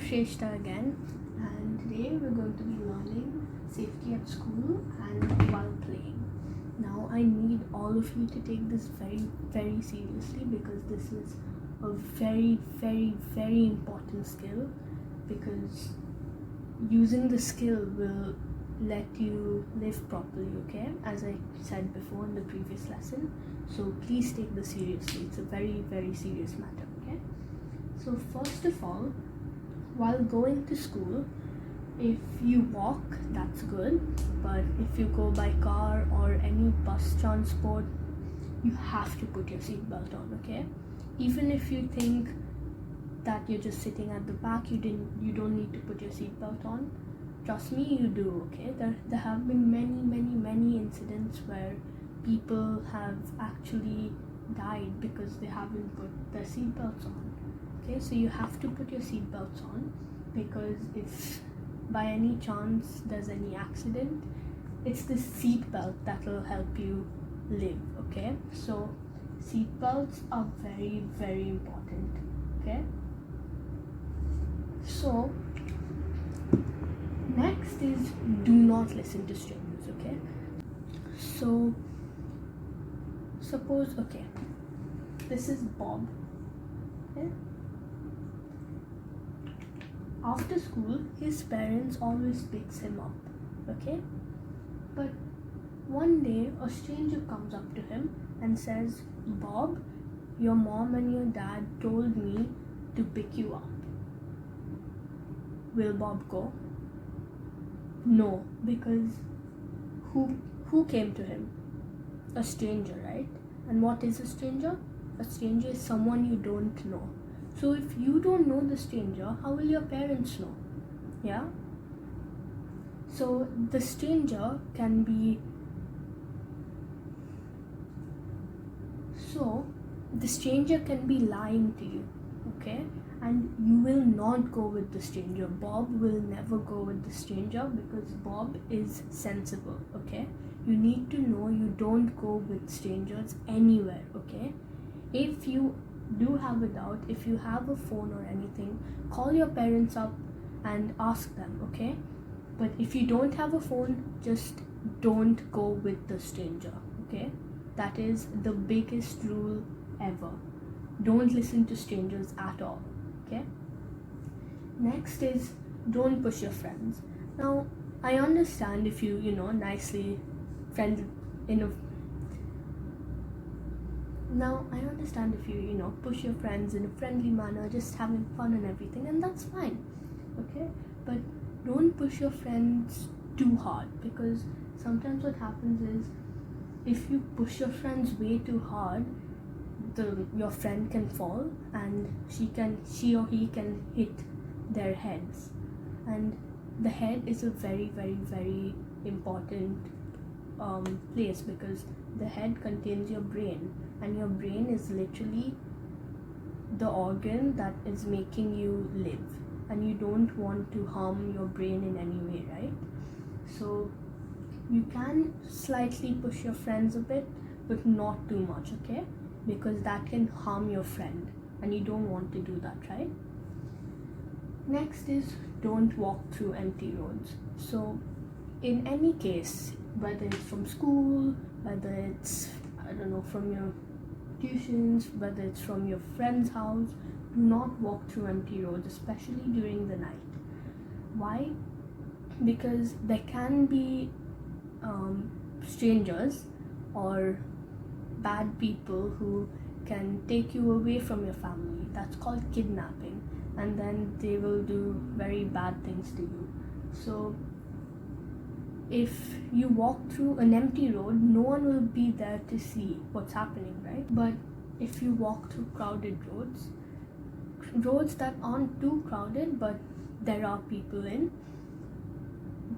Shreshta again, and today we're going to be learning safety at school and while playing. Now I need all of you to take this very seriously, because this is a very important skill, because using the skill will let you live properly, okay, as I said before in the previous lesson. So please take this seriously. It's a very serious matter, okay? So first of all, while going to school, if you walk, that's good, but if you go by car or any bus transport, you have to put your seatbelt on, okay? Even if you think that you're just sitting at the back, you don't need to put your seatbelt on. Trust me, you do, okay? There have been many incidents where people have actually died because they haven't put their seatbelts on. Okay, so you have to put your seatbelts on, because if by any chance there's any accident, it's the seatbelt that will help you live, okay? So seatbelts are very important, okay? So next is do not listen to strangers, okay? So suppose, okay, this is Bob, okay? After school, his parents always picks him up, okay? But one day, a stranger comes up to him and says, "Bob, your mom and your dad told me to pick you up." Will Bob go? No, because who came to him? A stranger, right? And what is a stranger? A stranger is someone you don't know. So if you don't know the stranger, how will your parents know? Yeah? So the stranger can be lying to you, okay? And you will not go with the stranger. Bob will never go with the stranger, because Bob is sensible, okay? You need to know you don't go with strangers anywhere, okay? If you do have a doubt, if you have a phone or anything, call your parents up and ask them, okay? But if you don't have a phone, just don't go with the stranger, okay? That is the biggest rule ever. Don't listen to strangers at all, okay? Next is don't push your friends. Now I understand if you nicely friend in a Now, I understand if you push your friends in a friendly manner, just having fun and everything, and that's fine, okay? But don't push your friends too hard, because sometimes what happens is, if you push your friends way too hard, your friend can fall, and she or he can hit their heads. And the head is a very important place, because the head contains your brain, and your brain is literally the organ that is making you live, and you don't want to harm your brain in any way, right? So you can slightly push your friends a bit, but not too much, okay? Because that can harm your friend, and you don't want to do that, right? Next is don't walk through empty roads. So in any case, whether it's from school, whether it's, I don't know, from your tuitions, whether it's from your friend's house, do not walk through empty roads, especially during the night. Why? Because there can be strangers or bad people who can take you away from your family. That's called kidnapping, and then they will do very bad things to you. So if you walk through an empty road, no one will be there to see what's happening, right? But if you walk through crowded roads that aren't too crowded but there are people in,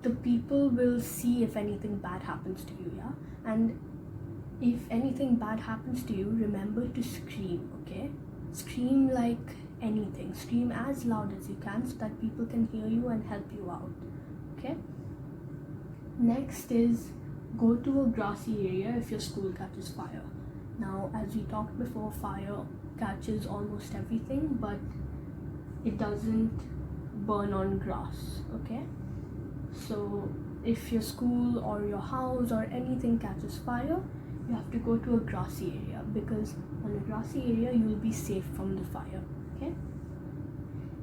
the people will see if anything bad happens to you, yeah? And if anything bad happens to you, remember to scream, okay? Scream like anything. Scream as loud as you can, so that people can hear you and help you out, okay? Next is go to a grassy area if your school catches fire. Now, as we talked before, fire catches almost everything, but it doesn't burn on grass, okay? So if your school or your house or anything catches fire, you have to go to a grassy area, because on a grassy area you will be safe from the fire, okay?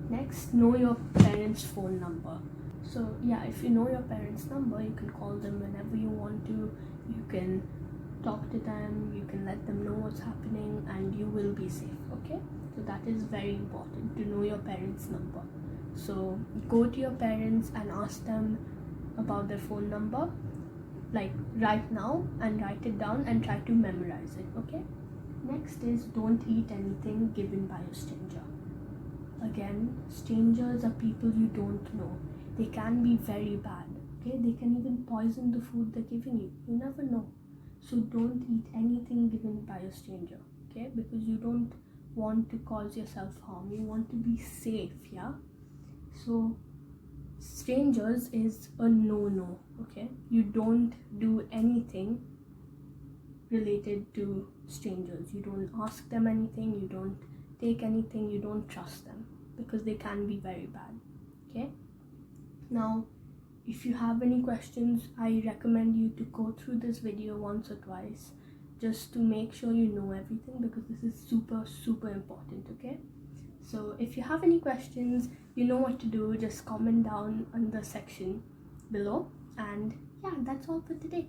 Next, know your parents' phone number. So yeah, if you know your parents' number, you can call them whenever you want to. You can talk to them, you can let them know what's happening, and you will be safe, okay? So that is very important, to know your parents' number. So go to your parents and ask them about their phone number, like right now, and write it down and try to memorize it, okay? Next is, don't eat anything given by a stranger. Again, strangers are people you don't know. They can be very bad, okay? They can even poison the food they're giving you. You never know. So don't eat anything given by a stranger, okay? Because you don't want to cause yourself harm. You want to be safe, yeah? So strangers is a no-no, okay? You don't do anything related to strangers. You don't ask them anything, you don't take anything, you don't trust them, because they can be very bad, okay? Now, if you have any questions, I recommend you to go through this video once or twice, just to make sure you know everything, because this is super important, okay? So if you have any questions, you know what to do. Just comment down on the section below, and yeah, that's all for today.